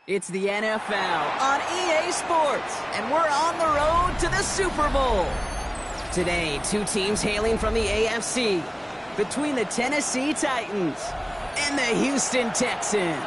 It's the NFL on EA Sports, and we're on the road to the Super Bowl. Today, two teams hailing from the AFC, between the Tennessee Titans and the Houston Texans.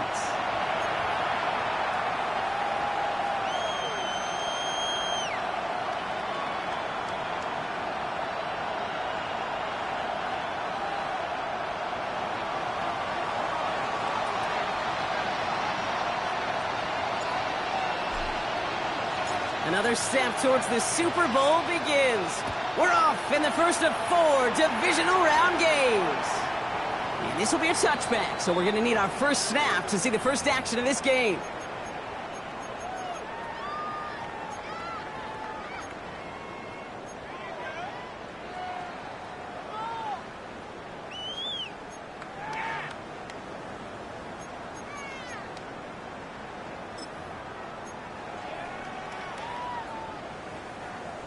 Another step towards the Super Bowl begins. We're off in the first of 4 divisional round games. And this will be a touchback, so we're going to need our first snap to see the first action of this game.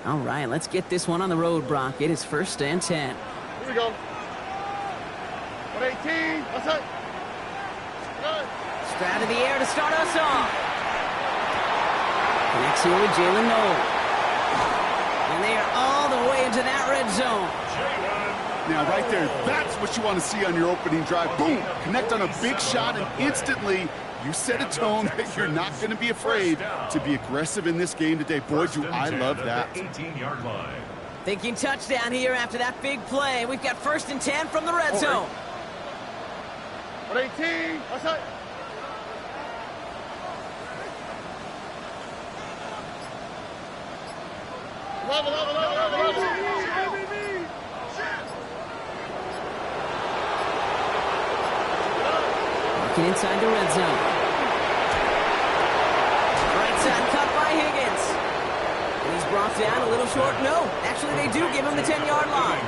All right, let's get this one on the road, Brock. It is 1st and 10. Here we go. 118. What's up? Stroud in the air to start us off. Connects here with Jalen Noel. And they are all the way into that red zone. Now, right there, that's what you want to see on your opening drive. Boom! Connect on a big shot, and instantly you set a tone that you're not going to be afraid to be aggressive in this game today. Boy, do I love that. 18-yard line. Thinking touchdown here after that big play. We've got 1st and 10 from the red zone. 118. What's up? Working inside the red zone. Right side cut by Higgins. And he's brought down a little short. No, actually they do give him the 10-yard line.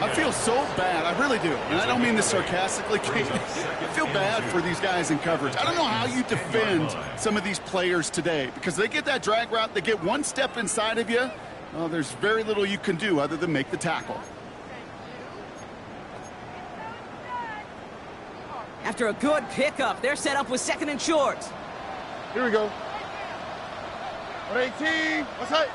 I feel so bad. I really do. And I don't mean this sarcastically. I feel bad for these guys in coverage. I don't know how you defend some of these players today because they get that drag route, they get one step inside of you. Well, there's very little you can do other than make the tackle. After a good pickup, they're set up with 2nd and short. Here we go. 118. What's up?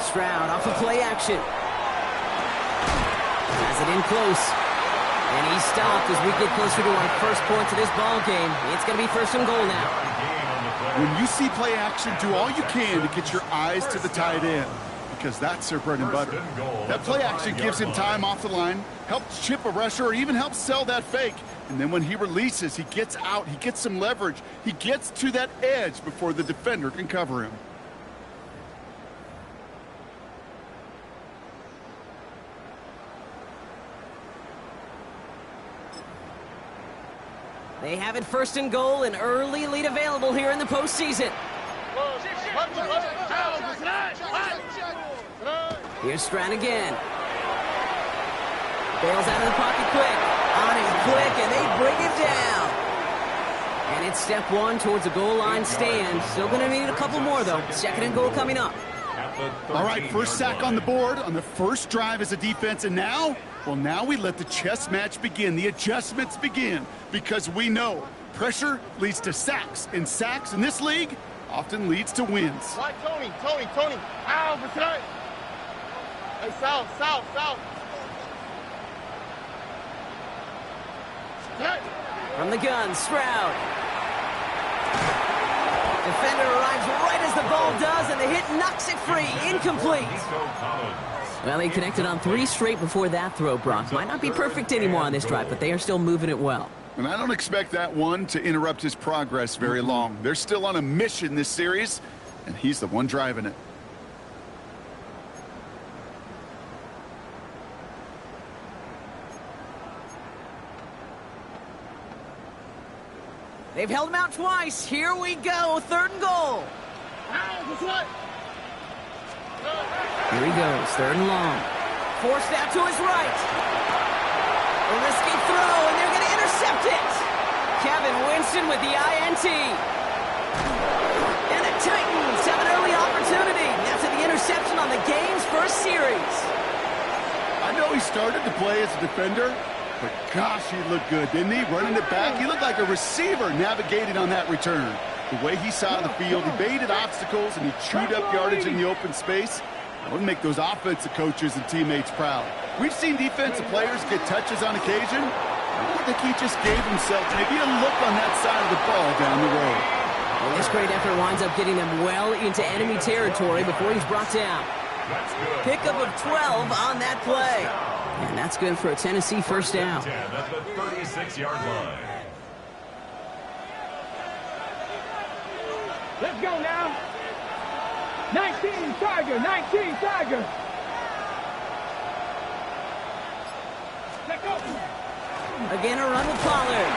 Stroud off of play action. Has it in close. And he's stopped as we get closer to our first points of this ball game. It's going to be 1st and goal now. When you see play action, do all you can to get your eyes to the tight end because that's their bread and butter. That play action gives him time off the line, helps chip a rusher, or even helps sell that fake. And then when he releases, he gets out, he gets some leverage. He gets to that edge before the defender can cover him. They have it 1st and goal, an early lead available here in the postseason. Here's Stroud again. Bails out of the pocket quick. On him quick, and they bring him down. And it's step 1 towards a goal line stand. Still going to need a couple more, though. 2nd and goal coming up. All right, first sack on the board on the first drive as a defense, and now, well, now we let the chess match begin, the adjustments begin, because we know pressure leads to sacks, and sacks in this league often leads to wins. Right, Tony. Ow, what's that? Hey, south. From the gun, Stroud. Defender arrives right as the ball does, and the hit knocks it free. Incomplete. Well, he connected on 3 straight before that throw, Brock. Might not be perfect anymore on this drive, but they are still moving it well. And I don't expect that one to interrupt his progress very long. They're still on a mission this series, and he's the one driving it. They've held him out twice. Here we go. 3rd and goal. Here he goes. 3rd and long. Forced out to his right. A risky throw, and they're going to intercept it. Kevin Winston with the INT. And a Titans have an early opportunity after the interception on the game's first series. I know he started to play as a defender, but gosh, he looked good, didn't he? Running it back, he looked like a receiver navigating on that return. The way he saw the field, he baited obstacles, and he chewed up yardage in the open space. That would make those offensive coaches and teammates proud. We've seen defensive players get touches on occasion. I think he just gave himself maybe a look on that side of the ball down the road. Well, this great effort winds up getting them well into enemy territory before he's brought down. Pickup of 12 on that play. And that's good for a Tennessee first down. At the 36-yard line. Let's go now. 19 Tiger, 19 Tiger. Let's go. Again, a run with Pollard.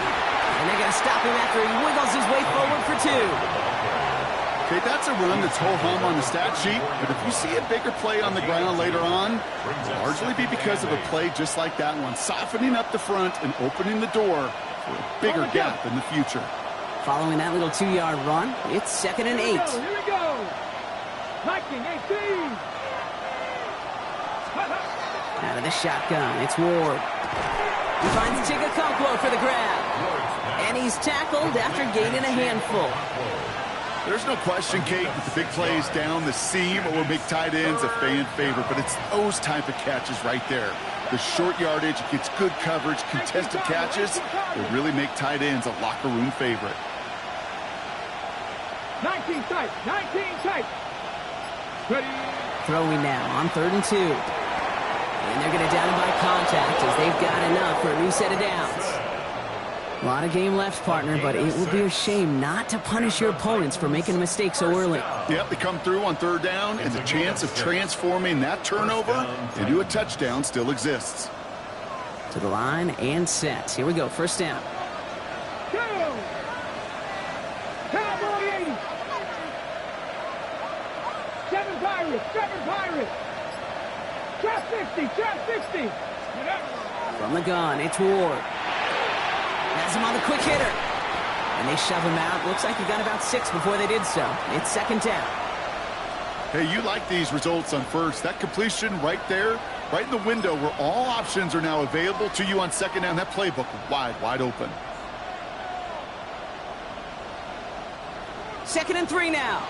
And they're going to stop him after he wiggles his way forward for 2. Okay, that's a run that's ho-hum on the stat sheet, but if you see a bigger play on the ground later on, it'll largely be because of a play just like that one, softening up the front and opening the door for a bigger gap in the future. Following that little 2-yard run, it's 2nd and 8. Here we go. 19, 18. Out of the shotgun, it's Ward. He finds Chigakonkwo for the grab. And he's tackled after gaining a handful. There's no question, Kate, that the big plays down the seam or big tight ends a fan favorite, but it's those type of catches right there. The short yardage, gets good coverage, contested catches, will really make tight ends a locker room favorite. 19 tight, 19 tight. Ready. Throwing now on 3rd and 2. And they're going to down him by contact as they've got enough for a new set of downs. A lot of game left, partner, but it would be a shame not to punish your opponents for making a mistake so early. Yep, they come through on 3rd down, and the chance of transforming that turnover into a touchdown still exists. To the line and set. Here we go, 1st down. Go. Cowboy 80. 7 Pirates, 7 Pirates. Trap 60, trap 60. From the gun, it's Ward. Has him on the quick hitter. And they shove him out. Looks like he got about 6 before they did so. It's 2nd down. Hey, you like these results on 1st. That completion right there, right in the window where all options are now available to you on 2nd down. That playbook wide open. 2nd and 3 now.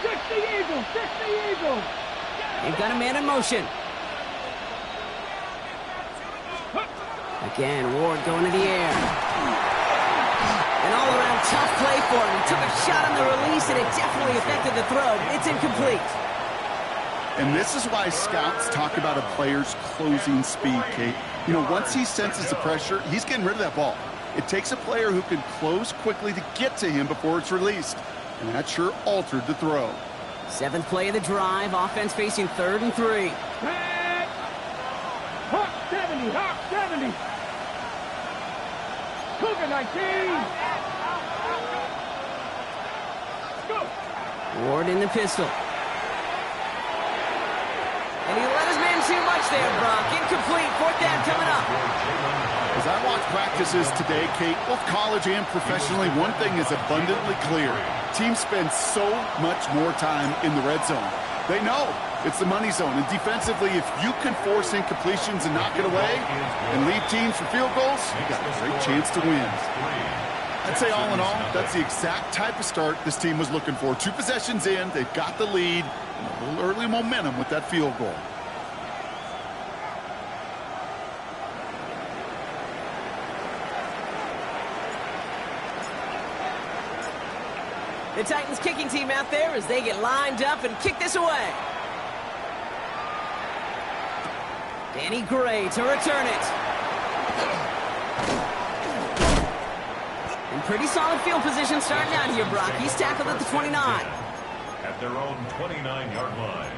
60 Eagles, 60 Eagles. They've got a man in motion. Again, Ward going to the air. An all-around tough play for him. He took a shot on the release, and it definitely affected the throw. It's incomplete. And this is why scouts talk about a player's closing speed, Kate. You know, once he senses the pressure, he's getting rid of that ball. It takes a player who can close quickly to get to him before it's released. And that sure altered the throw. 7th play of the drive. Offense facing 3rd and 3. Hawk 70, Hawk 70. Cougar 19. Go. Ward in the pistol. And he let his man too much there, Brock. Incomplete. 4th down coming up. As I watch practices today, Kate, both college and professionally, one thing is abundantly clear. Teams spend so much more time in the red zone. They know it's the money zone. And defensively, if you can force incompletions and knock it away and lead teams for field goals, you got a great chance to win. I'd say all in all, that's the exact type of start this team was looking for. 2 possessions in, they've got the lead, and a little early momentum with that field goal. The Titans kicking team out there as they get lined up and kick this away. Danny Gray to return it. In pretty solid field position starting out here, Brock. He's tackled at the 29. At their own 29-yard line.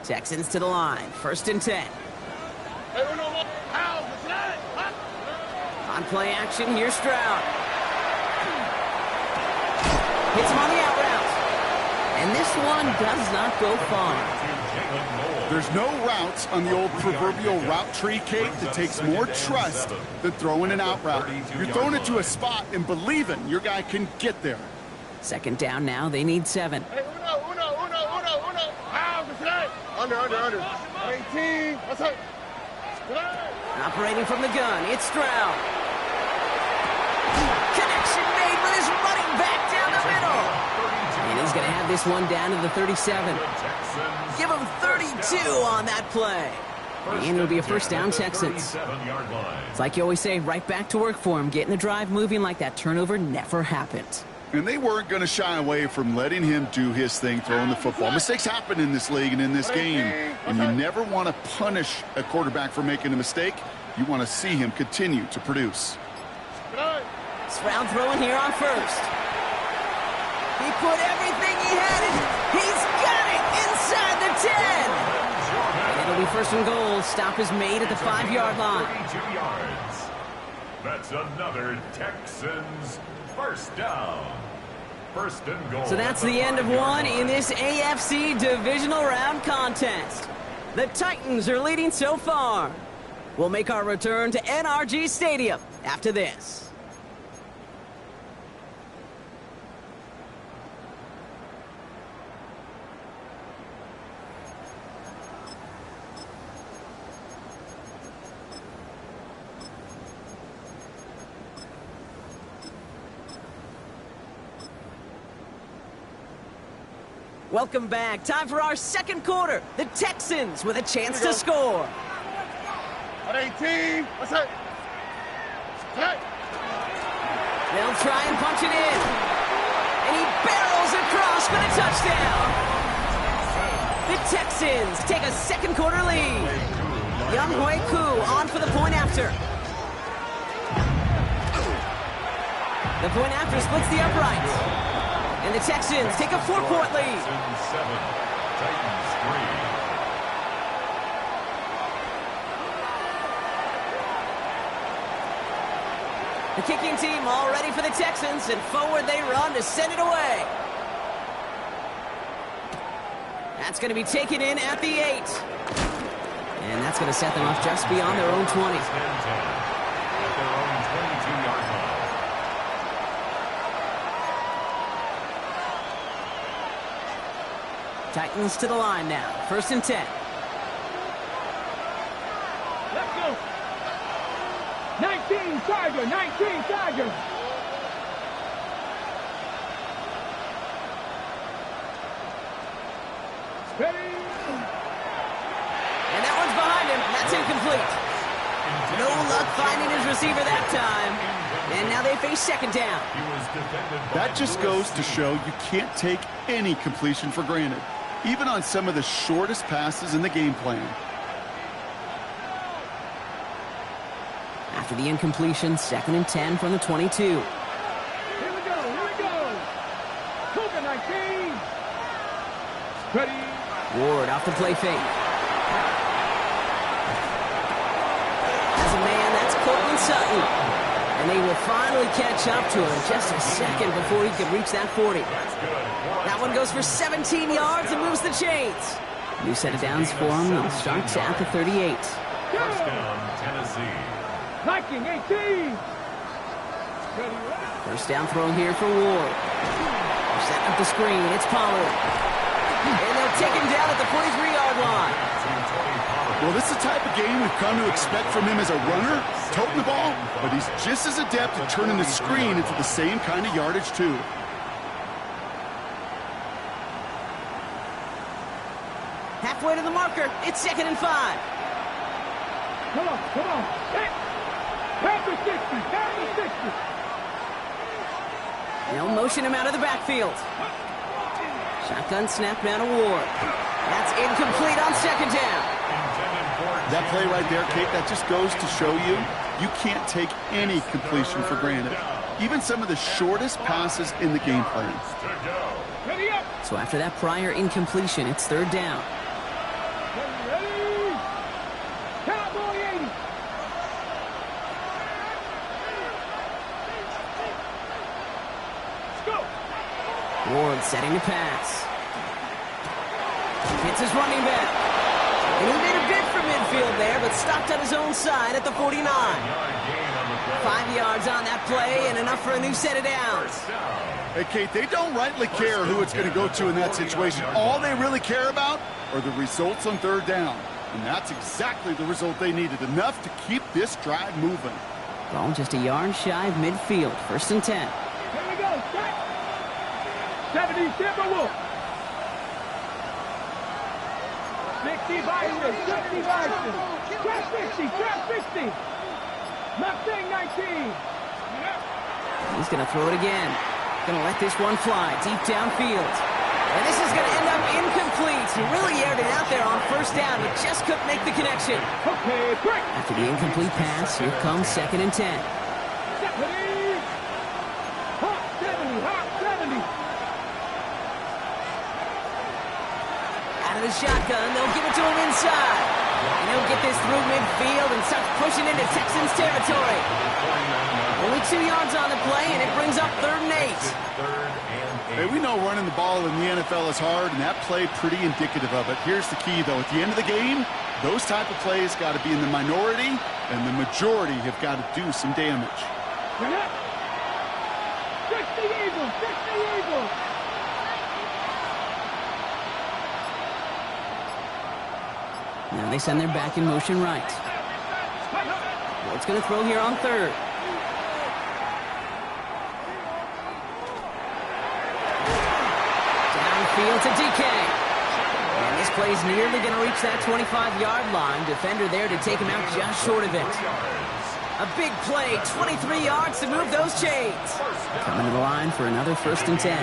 Texans to the line. 1st and 10. On play action, here's Stroud. Hits him on the out route. And this one does not go far. There's no routes on the old proverbial route tree, Kate, that takes more trust than throwing an out route. You're throwing it to a spot and believing your guy can get there. Second down now. They need 7. Hey, uno. How, vecinay. Under. 18. What's up? Operating from the gun, it's Stroud. Connection made with his running back down the middle. And he's going to have this one down to the 37. Give him 32 on that play. And it'll be a first down, Texans. It's like you always say, right back to work for him. Getting the drive moving like that turnover never happened. And they weren't going to shy away from letting him do his thing throwing the football. Mistakes happen in this league and in this game. And you never want to punish a quarterback for making a mistake. You want to see him continue to produce. Stroud throwing here on first. He put everything he had in. He's got it inside the 10. And it'll be first and goal. Stop is made at the 5-yard line. 32 yards. That's another Texans first down. First and goal. So that's the end of one in this AFC Divisional Round contest. The Titans are leading so far. We'll make our return to NRG Stadium after this. Welcome back. Time for our second quarter. The Texans with a chance to score. At 18. What's up? Hey. They'll try and punch it in. And he barrels across for the touchdown. The Texans take a second quarter lead. Young Hui Koo on for the point after. The point after splits the uprights. And the Texans take a 4-point lead. Texans 7, Titans 3. The kicking team all ready for the Texans, and forward they run to send it away. That's going to be taken in at the 8. And that's going to set them off just beyond their own 20. At their own 22-yard line. Titans to the line now. First and 10. Let's go. 19 Charger, 19 Charger. Ready. And that one's behind him. That's incomplete. No luck finding his receiver that time. And now they face second down. That just goes to show you can't take any completion for granted, even on some of the shortest passes in the game plan. After the incompletion, second and 10 from the 22. Here we go. Cougar 19. Ready. Ward off the play fake. As a man, that's Cortland Sutton. And they will finally catch up to him just a second before he can reach that 40. That one goes for 17 yards and moves the chains. New set of downs for him. They'll start at the 38. First down, Tennessee. Viking 18. First down throw here for Ward. They're setting up the screen. It's Pollard. And they'll take him down at the 43-yard line. Well, this is the type of game we've come to expect from him as a runner, toting the ball, but he's just as adept at turning the screen into the same kind of yardage, too. Halfway to the marker. It's second and 5. Come on. Panther 60. They'll motion him out of the backfield. Shotgun snap now to Ward. That's incomplete on second down. That play right there, Kate, that just goes to show you can't take any completion for granted. Even some of the shortest passes in the game plan. Ready up. So after that prior incompletion, it's third down. Ready. Cowboy 80. Let's go. Ward setting the pass. It's his running back. And he made a bid for midfield there, but stopped on his own side at the 49. 5 yards on that play and enough for a new set of downs. Hey, Kate, they don't rightly care who it's going to go to in that situation. All they really care about are the results on third down. And that's exactly the result they needed, enough to keep this drive moving. Ball just a yard shy of midfield. 1st and 10. Here we go. Set. 70 Timberwolf. 60 Bison. 60 Bison. Trap 60. Trap 60. Mustang 19. He's going to throw it again. Going to let this one fly deep downfield. And this is going to end up incomplete. He really aired it out there on 1st down, but just couldn't make the connection. Okay, break. After the incomplete pass, here comes 2nd and 10. 70. Hot 70. Hot 70. Out of the shotgun, they'll give it to him inside. And he'll get this through midfield and starts pushing into Texans territory. Only 2 yards on the play, and it brings up 3rd and 8. Hey, we know running the ball in the NFL is hard, and that play pretty indicative of it. Here's the key, though. At the end of the game, those type of plays got to be in the minority, and the majority have got to do some damage. 60 Eagles. 60 Eagles. Now they send their back in motion right. Ward's going to throw here on 3rd. Downfield to DK. And this play's nearly going to reach that 25-yard line. Defender there to take him out just short of it. A big play, 23 yards to move those chains. Coming to the line for another 1st and 10.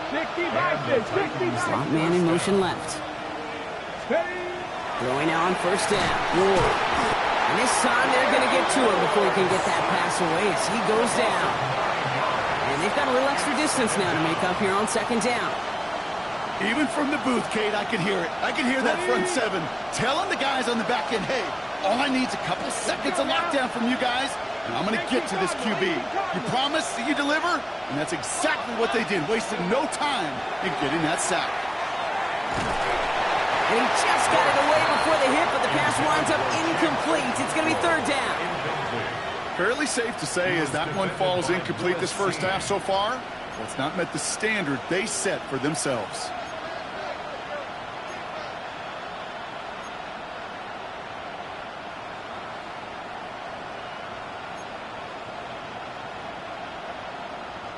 60 Bison. 60 Slot man in motion left. Throwing now on 1st down. Ward. And this time they're going to get to him before he can get that pass away as he goes down. And they've got a little extra distance now to make up here on 2nd down. Even from the booth, Kate, I can hear it. I can hear that front 7 telling the guys on the back end, hey, all I need is a couple seconds of lockdown from you guys, and I'm going to get to this QB. You promise that you deliver? And that's exactly what they did, wasted no time in getting that sack. And he just got it away before the hit, but the pass winds up incomplete. It's going to be 3rd down. Fairly safe to say as that one falls incomplete this 1st half so far, well, it's not met the standard they set for themselves.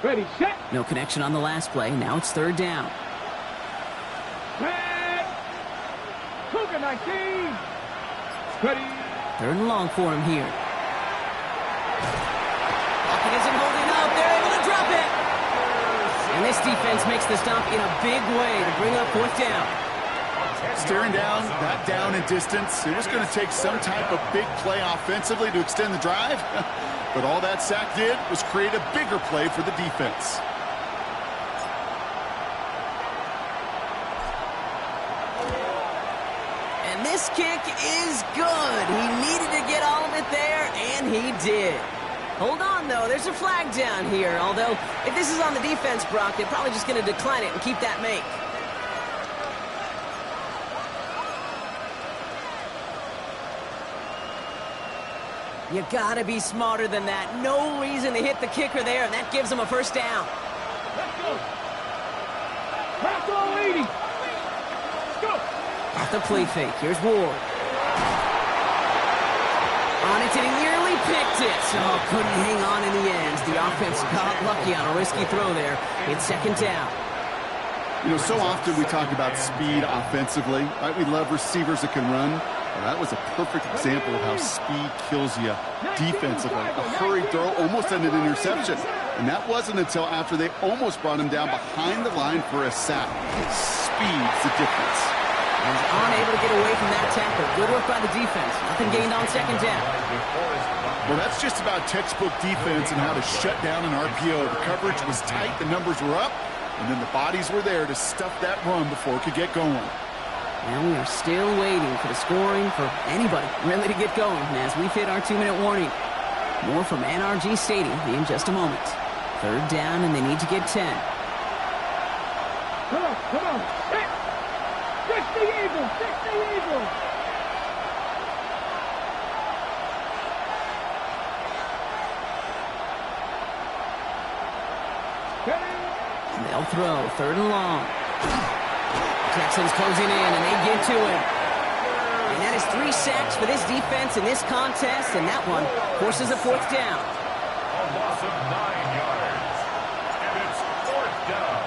Ready, set. No connection on the last play. Now it's 3rd down. Set. Cougar 19. Ready. 3rd and long for him here. Pocket isn't holding up. They're able to drop it. And this defense makes the stop in a big way to bring up 4th down. Staring down, that down in distance, it was going to take some type of big play offensively to extend the drive. But all that sack did was create a bigger play for the defense. And this kick is good. He needed to get all of it there, and he did. Hold on, though. There's a flag down here. Although, if this is on the defense, Brock, they're probably just going to decline it and keep that make. You gotta be smarter than that. No reason to hit the kicker there, and that gives him a 1st down. Let's go. Pass all 80. Let's go. Off the play fake. Here's Ward. On it, and he nearly picked it. Oh, couldn't hang on in the end. The offense got lucky on a risky throw there. It's 2nd down. You know, so often we talk about speed offensively, right? We love receivers that can run. Well, that was a perfect example of how speed kills you defensively. A hurried throw almost ended an interception. And that wasn't until after they almost brought him down behind the line for a sack. Speed's the difference. And he's unable to get away from that tackle. Good work by the defense. Nothing gained on 2nd down. Well, that's just about textbook defense and how to shut down an RPO. The coverage was tight, the numbers were up, and then the bodies were there to stuff that run before it could get going. And we are still waiting for the scoring for anybody really to get going as we've hit our 2-minute warning. More from NRG Stadium in just a moment. 3rd down, and they need to get 10. Come on, come on. Hey. Eagles, 60 Eagles. They'll throw, 3rd and long. Texans closing in, and they get to him. And that is 3 sacks for this defense in this contest, and that one forces a 4th down. A loss of 9 yards. And it's 4th down.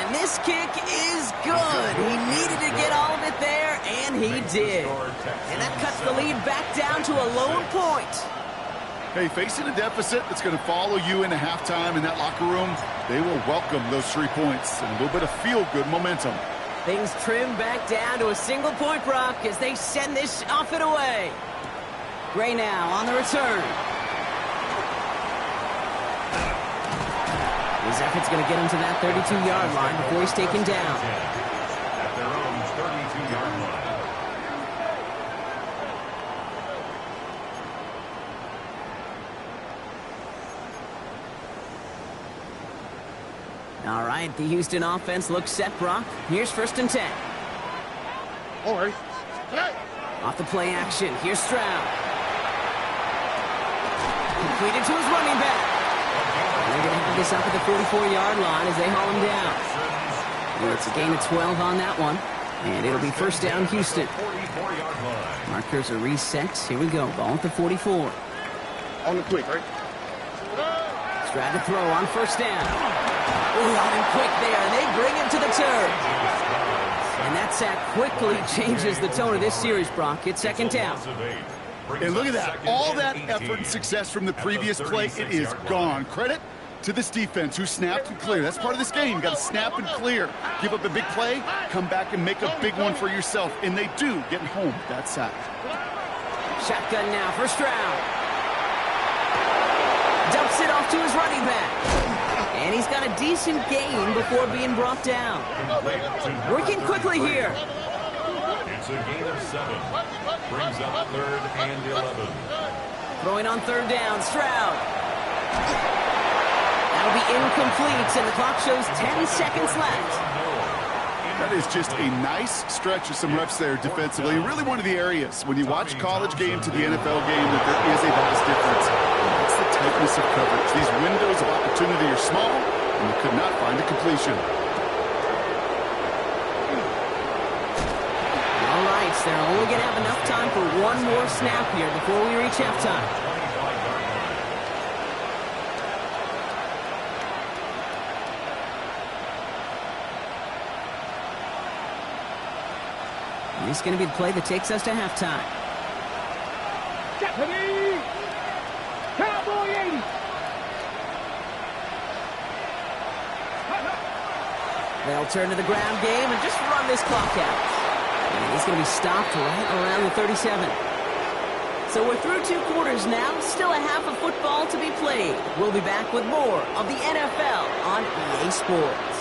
And this kick is good. He needed to get all of it there, and he did. And that cuts the lead back down to a lone point. Hey, facing a deficit that's going to follow you into halftime in that locker room, they will welcome those 3 points and a little bit of feel-good momentum. Things trim back down to a single point, Brock, as they send this off and away. Gray now on the return. His effort's going to get him to that 32-yard line before he's taken down. At their own 32-yard line. All right, the Houston offense looks set, Brock. Here's 1st and 10. All right. Hey. Off the play action, here's Stroud. Completed to his running back. And they're going to have this up at the 44-yard line as they haul him down. And it's a gain of 12 on that one. And it'll be 1st down, Houston. 44-yard line. Markers are reset. Here we go, ball at the 44. On the quick, right? Stroud to throw on 1st down. Ooh, on him quick there, and they bring him to the turn. And that sack quickly changes the tone of this series, Brock. It's 2nd down. And look at that. All that effort and success from the previous play, it is gone. Credit to this defense who snapped and cleared. That's part of this game. You got to snap and clear. Give up a big play, come back and make a big one for yourself. And they do, getting home with that sack. Shotgun now for Stroud. Dumps it off to his running back. And he's got a decent gain before being brought down. Working quickly here. It's a gain of 7. Brings up 3rd and 11. Throwing on 3rd down, Stroud. That'll be incomplete, and the clock shows 10 seconds left. That is just a nice stretch of some reps there defensively. Really one of the areas when you watch college game to the NFL game that there is a vast difference. That's the tightness of coverage. These windows of opportunity are small, and you could not find a completion. All right, so they're only going to have enough time for one more snap here before we reach halftime. And this is going to be the play that takes us to halftime. Jeopardy! Cowboy 80! They'll turn to the ground game and just run this clock out. And he's going to be stopped right around the 37. So we're through 2 quarters now. Still a half of football to be played. We'll be back with more of the NFL on EA Sports.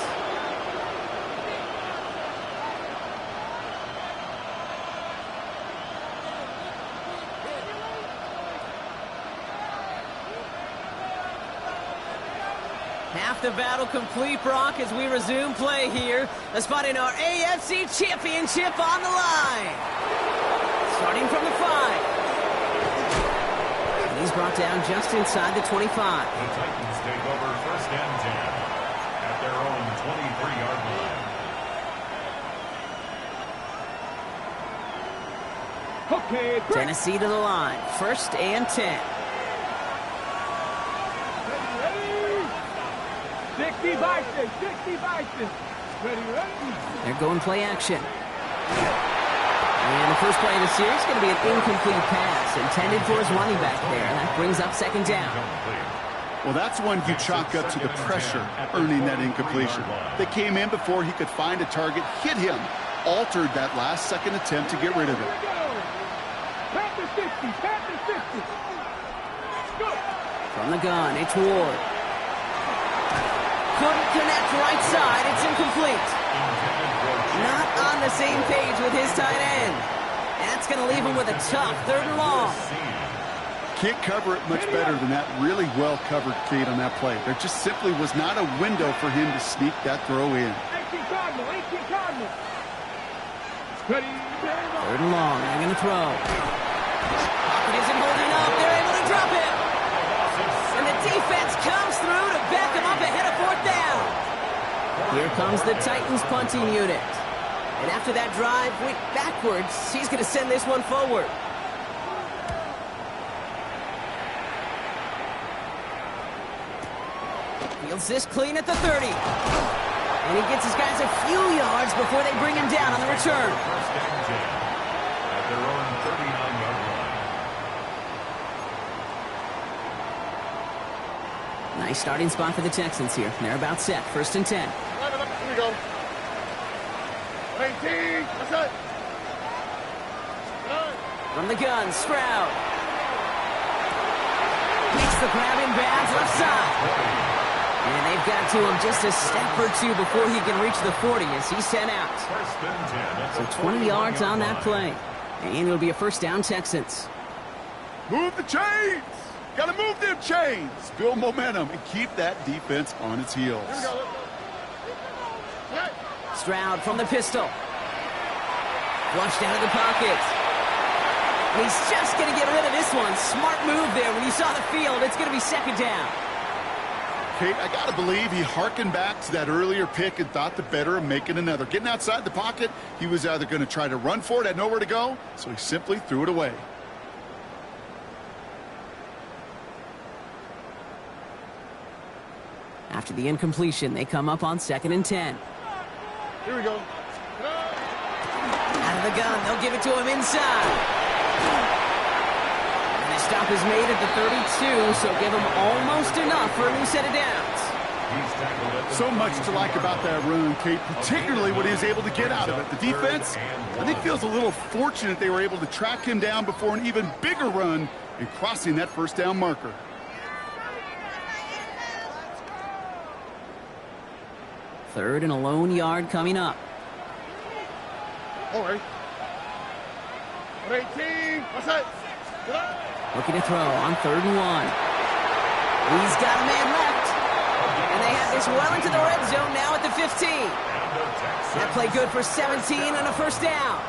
Half the battle complete, Brock, as we resume play here. A spot in our AFC Championship on the line. Starting from the 5. And he's brought down just inside the 25. The Titans take over 1st and 10 at their own 23-yard line. Okay, great. Tennessee to the line. 1st and 10. 60 Bison, 60 Bison. Ready, ready. They're going play action. And the first play of the series is going to be an incomplete pass intended for his running back there. That brings up 2nd down. Well, that's one you chalk up to the pressure earning that incompletion. They came in before he could find a target, hit him, altered that last-second attempt to get rid of it. Panther 60, Panther 60. Go. From the gun, it's Ward. Couldn't connect right side. It's incomplete. Not on the same page with his tight end. That's going to leave him with a tough 3rd and long. can't cover it much better than that really well-covered Kate on that play. There just simply was not a window for him to sneak that throw in. 18 Cardinal, 18 Cardinal. Ready, 3rd and long, they're going to throw. Pocket isn't holding up, they're able to drop it. And the defense comes through to back him up ahead of 4th down. Here comes the Titans punting unit. And after that drive went backwards, he's going to send this one forward. Fields this clean at the 30. And he gets his guys a few yards before they bring him down on the return. First and 10 at their own 39-yard line. Nice starting spot for the Texans here. They're about set. 1st and 10. Here we go. 18. What's that? From the gun, Stroud. Makes the grab in bounds left side. And they've got to him just a step or two before he can reach the 40 as he's sent out. First and 10. So 20 yards on that play. And it'll be a 1st down Texans. Move the chains! Got to move them chains! Build momentum and keep that defense on its heels. Here we go. Stroud from the pistol. Flushed out of the pocket. And he's just going to get rid of this one. Smart move there. When you saw the field, it's going to be 2nd down. Kate, I got to believe he hearkened back to that earlier pick and thought the better of making another. Getting outside the pocket, he was either going to try to run for it, had nowhere to go, so he simply threw it away. After the incompletion, they come up on 2nd and 10. Here we go. Out of the gun, they'll give it to him inside. And the stop is made at the 32, so give him almost enough for a new set of downs. So much to like about that run, Kate, particularly what he was able to get out of it. The defense, I think, feels a little fortunate they were able to track him down before an even bigger run and crossing that 1st down marker. Third and a lone yard coming up. All right. 18. What's that? Looking to throw on 3rd and 1. He's got a man left. And they have this well into the red zone now at the 15. That play good for 17 and a 1st down.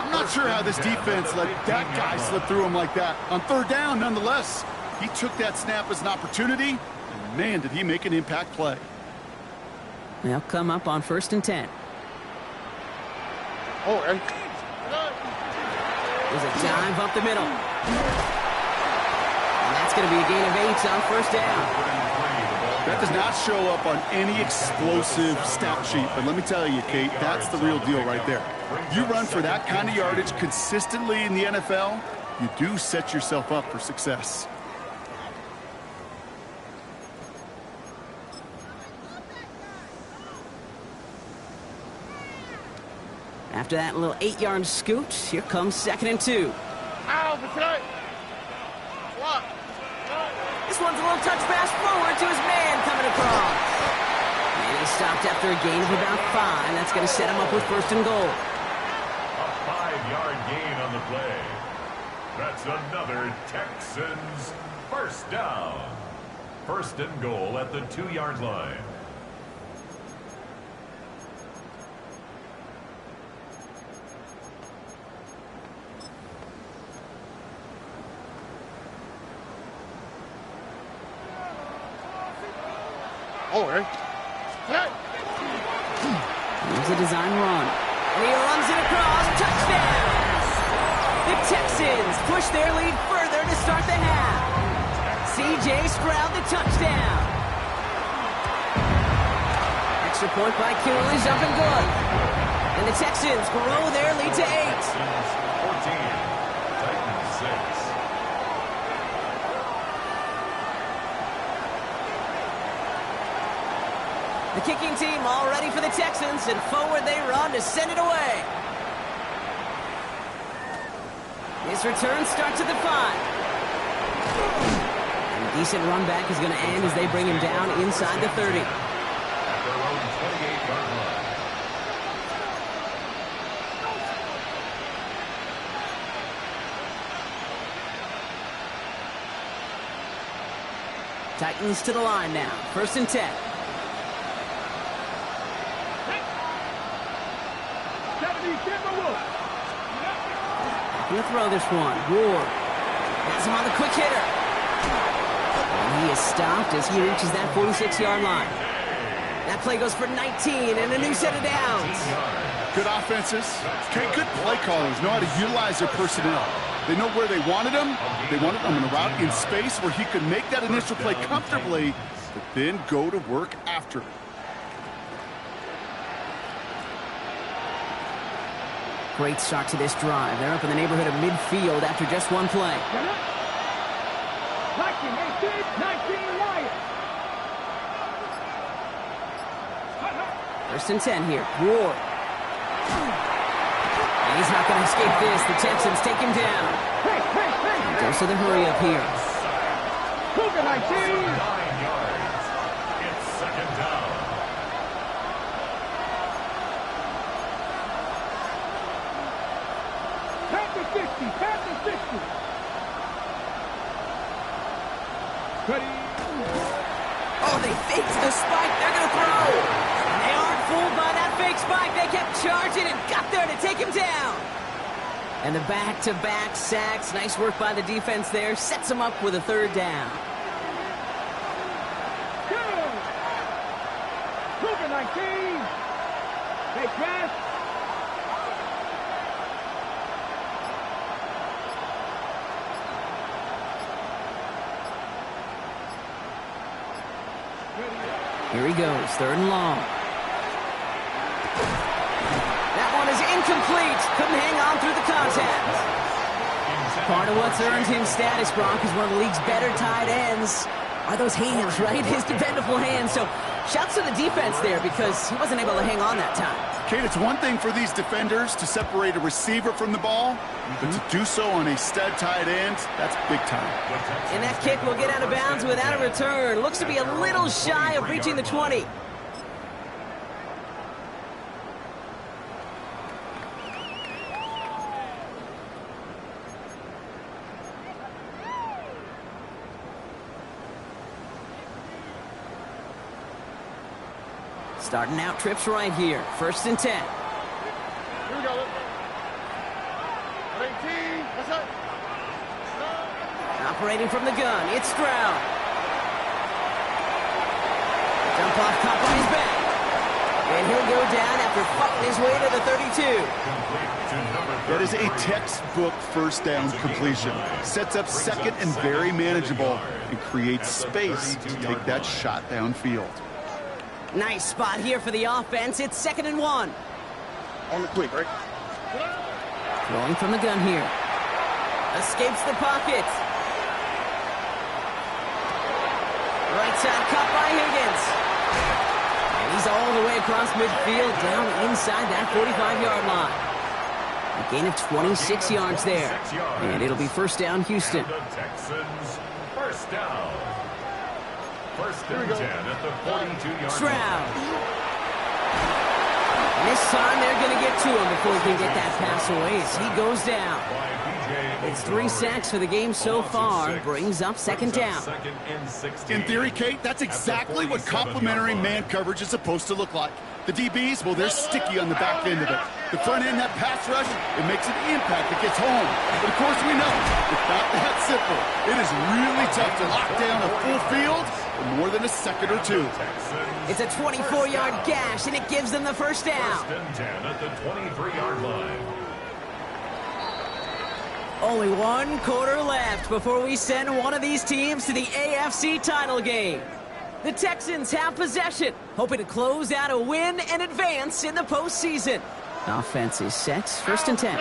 I'm not sure how this defense let that guy slip through him like that. On 3rd down, nonetheless, he took that snap as an opportunity, and man, did he make an impact play. They'll come up on 1st and 10. All right. There's a dive up the middle. And that's going to be a gain of 8 on 1st down. That does not show up on any explosive stat sheet, but let me tell you, Kate, that's the real deal right there. You run for that kind of yardage consistently in the NFL, you do set yourself up for success. After that little 8-yard scoot, here comes 2nd and 2. Ow, for tonight. What? This one's a little touch pass forward to his man coming across. And he stopped after a gain of about 5. That's going to set him up with 1st and goal. A 5-yard gain on the play. That's another Texans 1st down. 1st and goal at the 2-yard line. All right. Here's a design run. And he runs it across. Touchdown! The Texans push their lead further to start the half. C.J. Stroud, the touchdown. Extra point by Kittle is up and good. And the Texans grow their lead to 8. Texans 14, Titans 6. The kicking team all ready for the Texans, and forward they run to send it away. His return starts at the 5. And a decent run back is going to end as they bring him down inside the 30. At their own 28-yard line. Titans to the line now. 1st and 10. Gonna throw this one. Ward has him on the quick hitter. And he is stopped as he reaches that 46-yard line. That play goes for 19 and a new set of downs. Good offenses. Okay, good play callers know how to utilize their personnel. They know where they wanted him. They wanted him in a route in space where he could make that initial play comfortably, but then go to work after it. Great start to this drive. They're up in the neighborhood of midfield after just one play. 1st and 10 here. Ward. And he's not going to escape this. The Texans take him down. Goes to the hurry up here. Cougar 19. 9 yards. It's 2nd down. Past the 60. Past the 60. Ready. Oh, they faked the spike. They're going to throw. And they aren't fooled by that fake spike. They kept charging and got there to take him down. And the back-to-back sacks. Nice work by the defense there. Sets him up with a 3rd down. Cougar 19. Take pass. Here he goes, 3rd and long. That one is incomplete. Couldn't hang on through the contact. Part of what's earned him status, Brock, is one of the league's better tight ends. Are those hands, right? His dependable hands. So shouts to the defense there because he wasn't able to hang on that time. Kate, it's one thing for these defenders to separate a receiver from the ball, but to do so on a stud tight end, that's big time. And that kick will get out of bounds without a return. Looks to be a little shy of reaching the 20. Starting out trips right here. 1st and 10. Here we go. 18. That's it. Operating from the gun, it's Stroud. Jump off caught by his back. And he'll go down after fighting his way to the 32. That is a textbook 1st down completion. Sets up 2nd and very manageable and creates space to take that shot downfield. Nice spot here for the offense. It's 2nd and 1. On the quick, right? Throwing from the gun here. Escapes the pocket. Right side caught by Higgins. And he's all the way across midfield down inside that 45-yard line. A gain of 26 yards there. And it'll be 1st down Houston. The Texans 1st down. 1st and 10 at the 42-yard Stroud. line. And this time they're going to get to him before he can get that pass away as he goes down. It's 3 sacks for the game so far. Brings up 2nd down. In theory, Kate, that's exactly what complementary man coverage is supposed to look like. The DBs, well, they're sticky on the back end of it. The front end, that pass rush, it makes an impact. It gets home. But, of course, we know it's not that simple. It is really tough to lock down a full field for more than a second or two. It's a 24-yard gash, and it gives them the 1st down. 1st and 10 at the 23-yard line. Only 1 quarter left before we send one of these teams to the AFC title game. The Texans have possession, hoping to close out a win and advance in the postseason. Offense is set. 1st and 10. 18.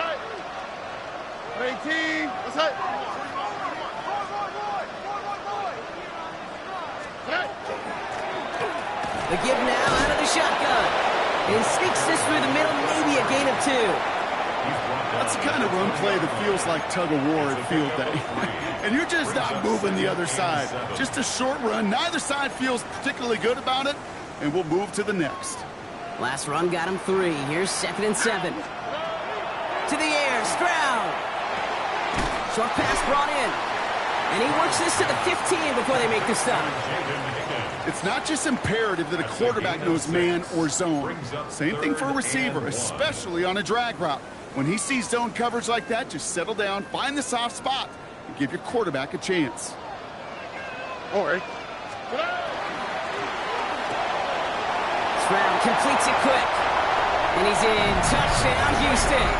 That's it. The give now out of the shotgun. And sneaks this through the middle, maybe a gain of 2. That's the kind of run play that feels like tug-of-war at field day. And you're just not moving the other side. Just a short run. Neither side feels particularly good about it, and we'll move to the next. Last run got him 3. Here's 2nd and 7. To the air, Stroud. Short pass brought in. And he works this to the 15 before they make the stop. It's not just imperative that a quarterback knows man or zone. Same thing for a receiver, especially on a drag route. When he sees zone coverage like that, just settle down, find the soft spot, and give your quarterback a chance. All right. Stroud completes it quick. And he's in. Touchdown, Houston.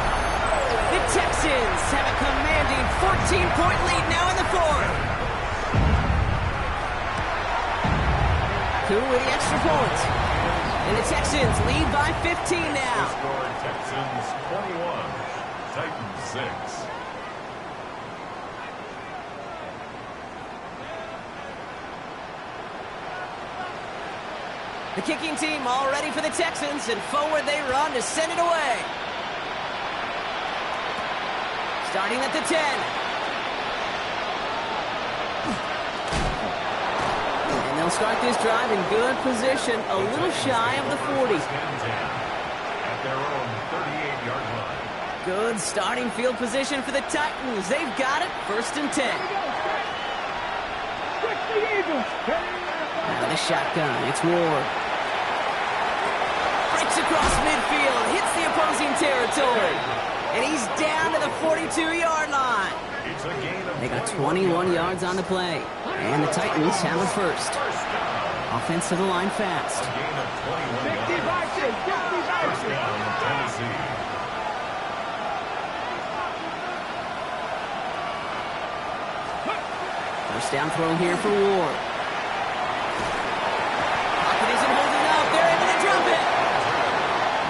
The Texans have a commanding 14-point lead now in the fourth. Who with the extra point? And the Texans lead by 15 now. Score Texans 21, Titans 6. The kicking team all ready for the Texans, and forward they run to send it away. Starting at the 10. And they'll start this drive in good position, a little shy of the 40. At their own 38-yard line. Good starting field position for the Titans. They've got it, 1st and 10. Switch the Eagles. Out of the shotgun, it's Ward. Breaks across midfield, hits the opposing territory. And he's down to the 42-yard line. It's a gain of They got 21 yards on the play. And the Titans have it first. Offense to the line fast. gain of 21 50 yards. boxes. 50 First boxes. down, Tennessee. First down throw here for Ward. Pocket isn't holding up. They're able to drop it.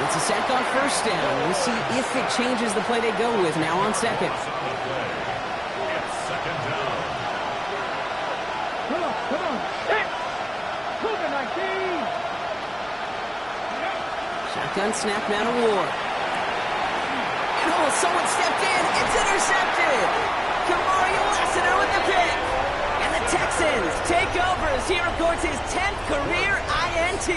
It's a sack on first down. We'll see if it changes the play they go with now on second. It's second down. Come on, come on. Hit. Move it, 19. Shotgun snap now to Ward. And oh, someone stepped in. It's intercepted. Kamario Lassiter with the pick. And the Texans take over as he records his 10th career INT.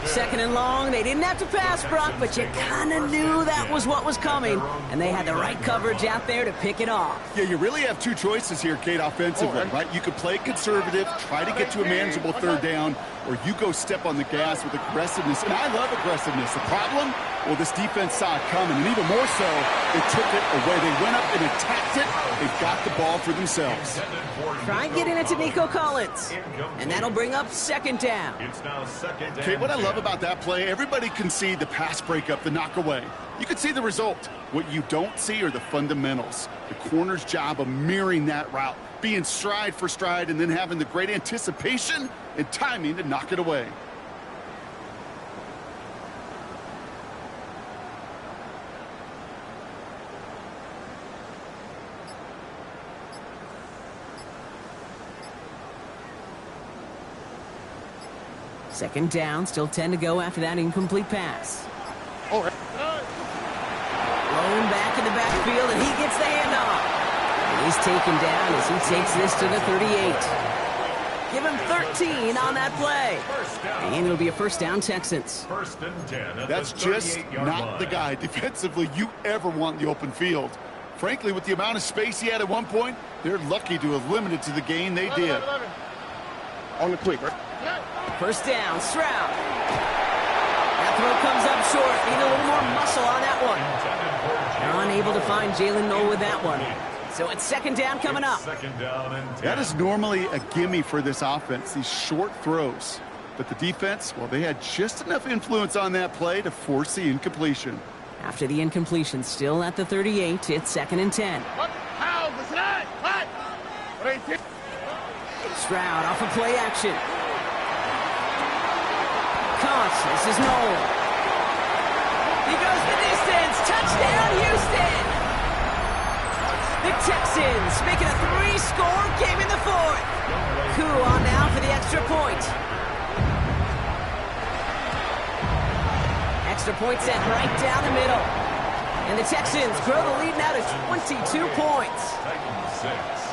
Second and long. They didn't have to pass, Brock, but you kind of knew that was what was coming. And they had the right coverage out there to pick it off. Yeah, you really have two choices here, Kate, offensively, right? You could play conservative, try to get to a manageable third down, or you go step on the gas with aggressiveness. And I love aggressiveness. The problem? Well, this defense saw it coming, and even more so, they took it away. They went up and attacked it. They've got the ball for themselves. Try getting it to Nico Collins. And that'll bring up second down. It's now second down. Kate, what I love about that play, everybody can see the pass breakup, the knockaway. You can see the result. What you don't see are the fundamentals. The corner's job of mirroring that route, being stride for stride, and then having the great anticipation and timing to knock it away. Second down, still 10 to go after that incomplete pass. All right. Thrown back in the backfield, and he gets the handoff. And he's taken down as he takes this to the 38. Give him 13 on that play. And it'll be a first down, Texans. First and 10 at That's the just 38-yard not line. the guy defensively you ever want in the open field. Frankly, with the amount of space he had at one point, they're lucky to have limited to the gain they did. On the quick, right? First down, Stroud. That throw comes up short. Need a little more muscle on that one. They're unable to find Jalen Noel with that one. So it's second down coming up. Second down and 10. That is normally a gimme for this offense, these short throws. But the defense, well, they had just enough influence on that play to force the incompletion. After the incompletion, still at the 38, it's second and 10. How? Listen up. What? Stroud off of play action. Caught. This is Noel. He goes the distance. Touchdown, Houston. The Texans making a 3-score game in the fourth. Koo on now for the extra point. Extra point set right down the middle. And the Texans grow the lead now to 22 points. Titans 6.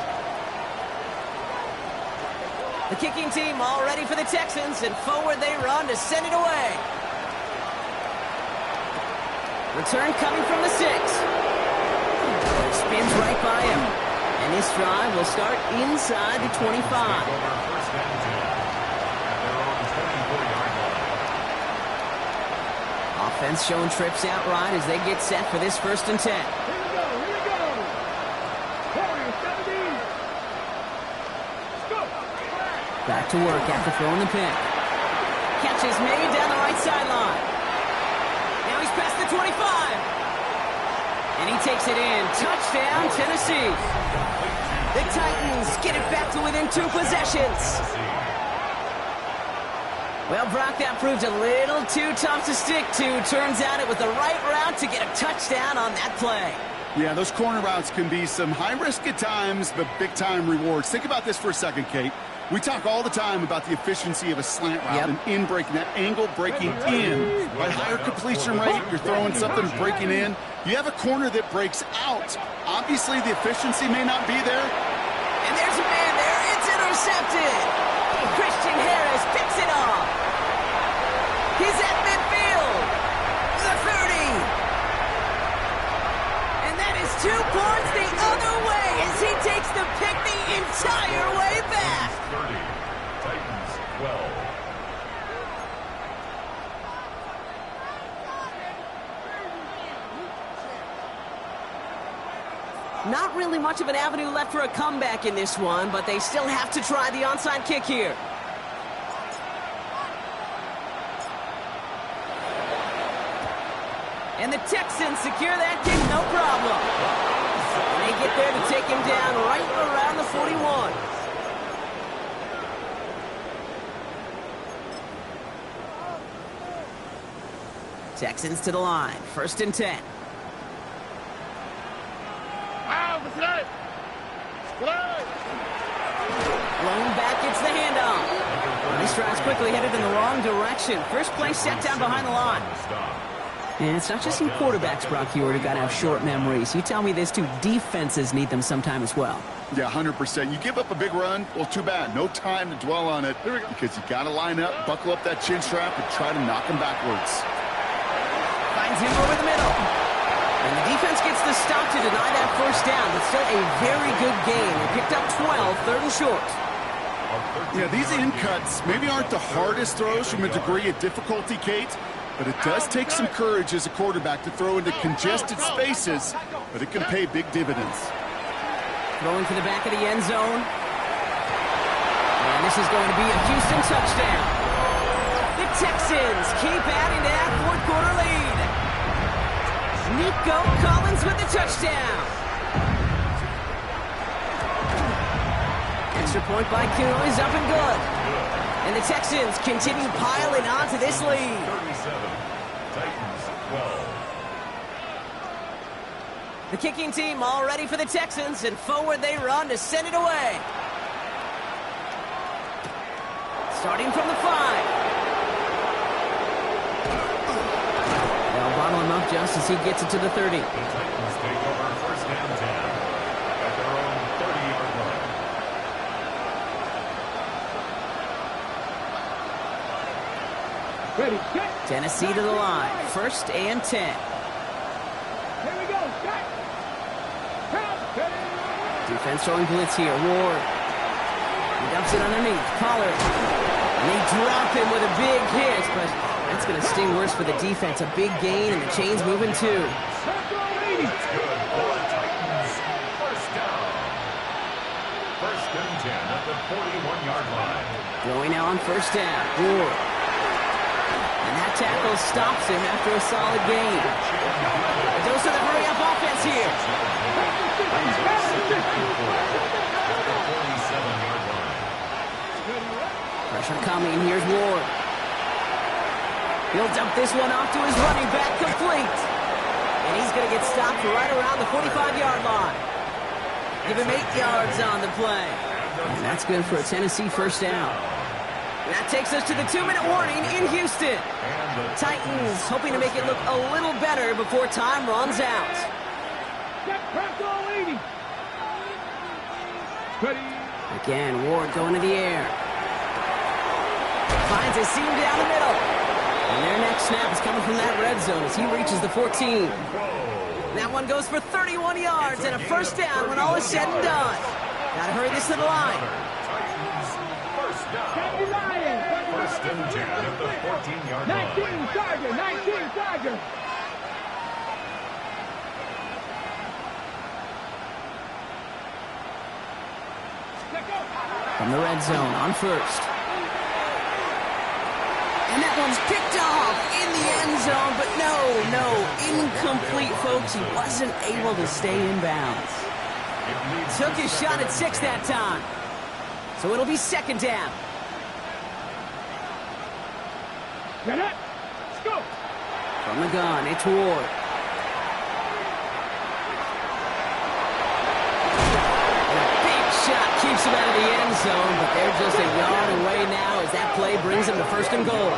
The kicking team all ready for the Texans, and forward they run to send it away. Return coming from the 6. Spins right by him. And this drive will start inside the 25. Offense showing trips out right as they get set for this 1st and 10. Here we go, here we go. Warriors, 17. Let's go. Back to work after throwing the pick. Catch is made down the right sideline. Now he's past the 25. And he takes it in. Touchdown, Tennessee. The Titans get it back to within 2 possessions. Well, Brock, that proved a little too tough to stick to. Turns out it was the right route to get a touchdown on that play. Yeah, those corner routes can be some high risk at times, but big-time rewards. Think about this for a second, Kate. We talk all the time about the efficiency of a slant route and in breaking, that angle breaking in. By higher completion rate, you're throwing something breaking in. You have a corner that breaks out. Obviously, the efficiency may not be there. And there's a man there. It's intercepted. Christian Harris picks it off. He's at midfield. The 30. And that is 2 points the other way as he takes the pick the entire way back. 30. Titans 12. Not really much of an avenue left for a comeback in this one, but they still have to try the onside kick here. And the Texans secure that kick, no problem. And they get there to take him down right around the 41. Texans to the line, 1st and 10. Blown back, gets the handoff. This drive's quickly headed in the wrong direction. First play set down behind the line. And it's not just in quarterbacks, Brock Huard, who got to have short memories. You tell me this too, defenses need them sometime as well. Yeah, 100%. You give up a big run, well, too bad. No time to dwell on it because you got to line up, buckle up that chin strap, and try to knock him backwards. Finds him over the middle. And the defense gets the stop to deny that 1st down, but still a very good game. They picked up 12, 3rd and short. Yeah, these in cuts maybe aren't the hardest throws from a degree of difficulty, Kate, but it does take some courage as a quarterback to throw into congested spaces, but it can pay big dividends. Throwing for the back of the end zone. And this is going to be a Houston touchdown. The Texans keep adding to that 4th quarter lead. Nico Collins with the touchdown. Extra point by Kuhn is up and good. And the Texans continue piling on to this lead. 37. Titans 12. The kicking team all ready for the Texans, and forward they run to send it away. Starting from the 5. They'll bottle him up just as he gets it to the 30. The Titans take over 1st and 10 at their own 30-yard line. Ready, set. Tennessee to the line, 1st and 10. Here we go, set. Defense throwing blitz here, Ward. He dumps it underneath, Pollard. And they drop him with a big hit, but that's going to sting worse for the defense. A big gain, and the chain's moving too. That's good for the Titans. 1st down. 1st and 10 at the 41-yard line. Going now on 1st down, Ward. And that tackle stops him after a solid gain. A dose of the hurry-up offense here. Pressure coming, here's Ward. He'll dump this one off to his running back, complete. And he's going to get stopped right around the 45-yard line. Give him 8 yards on the play. And that's good for a Tennessee 1st down. And that takes us to the 2-minute warning in Houston. Titans hoping to make it look a little better before time runs out. Again, Ward going to the air. Finds a seam down the middle. And their next snap is coming from that red zone as he reaches the 14. That one goes for 31 yards and a first down when all is said and done. Gotta hurry this to the line. First down. First and 10 at the 14-yard line. 19 Charger, 19 Charger. From the red zone on first. And that one's picked off in the end zone, but no, incomplete, folks. He wasn't able to stay in bounds. Took his shot at 6 that time. So it'll be second down. Get it. Let's go. From the gun, it's Ward. And a big shot keeps him out of the end zone, but they're just a yard away now as that play brings him to first and goal.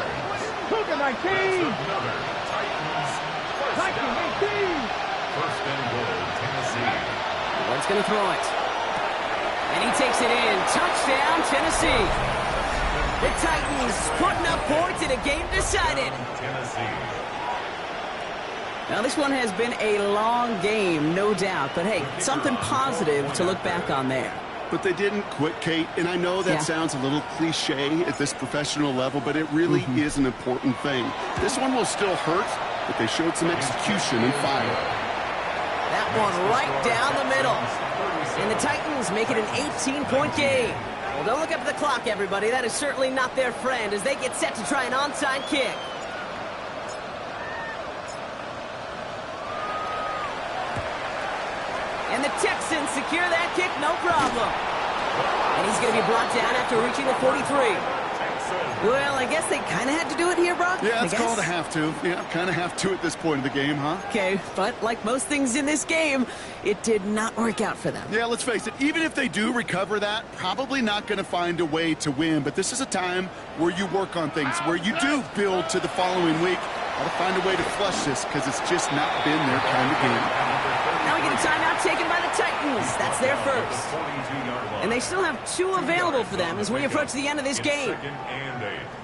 Cougar 19. Titans 18. First and goal, Tennessee. Ward's going to throw it. And he takes it in. Touchdown, Tennessee. The Titans putting up points in a game decided. Tennessee. Now, this one has been a long game, no doubt. But, hey, something positive to look back on there. But they didn't quit, Kate, and I know that sounds a little cliche at this professional level, but it really is an important thing. This one will still hurt, but they showed some execution and fire. That one right down the middle. And the Titans make it an 18-point game. Well, don't look up at the clock, everybody. That is certainly not their friend as they get set to try an onside kick. And the Texans secure that kick, no problem. And he's going to be brought down after reaching the 43. Well, I guess they kind of had to do it here, Brock. Yeah, it's called a have to. Yeah, kind of have to at this point of the game, huh? Okay, but like most things in this game, it did not work out for them. Yeah, let's face it, even if they do recover that, probably not going to find a way to win. But this is a time where you work on things, where you do build to the following week. Got to find a way to flush this because it's just not been their kind of game. Now we get a timeout taken by the Titans. That's their first. And they still have 2 available for them as we approach the end of this game.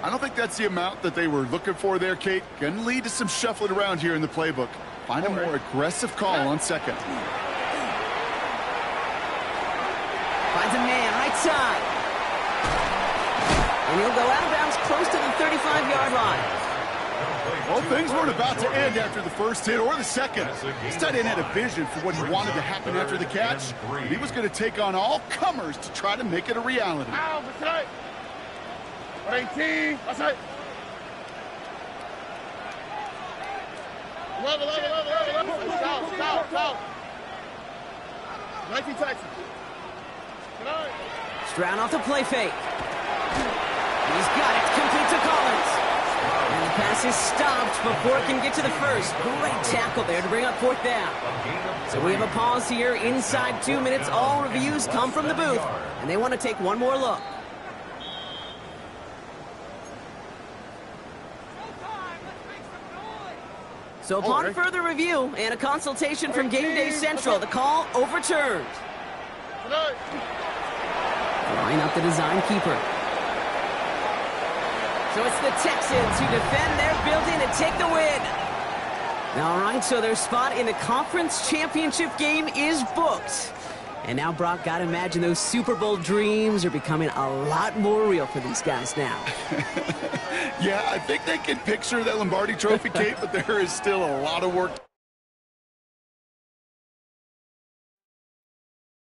I don't think that's the amount that they were looking for there, Kate. Going to lead to some shuffling around here in the playbook. Find a more aggressive call on second. Finds a man right side. And he'll go out of bounds close to the 35-yard line. Well, things weren't about to end after the first hit or the second. This tight end had a vision for what he wanted to happen after the catch. He was going to take on all comers to try to make it a reality. 18. That's it. 11. South. 19 Texans. Stroud off the play fake. He's got it. Complete to Collins. And the pass is stopped before it can get to the first. Great tackle there to bring up fourth down. So we have a pause here inside 2 minutes. All reviews come from the booth, and they want to take one more look. So upon further review and a consultation from Game Day Central, the call overturned. Line up the design keeper. So it's the Texans who defend their building and take the win. All right, so their spot in the conference championship game is booked. And now, Brock, gotta imagine those Super Bowl dreams are becoming a lot more real for these guys now. Yeah, I think they can picture that Lombardi Trophy, Kate, but there is still a lot of work.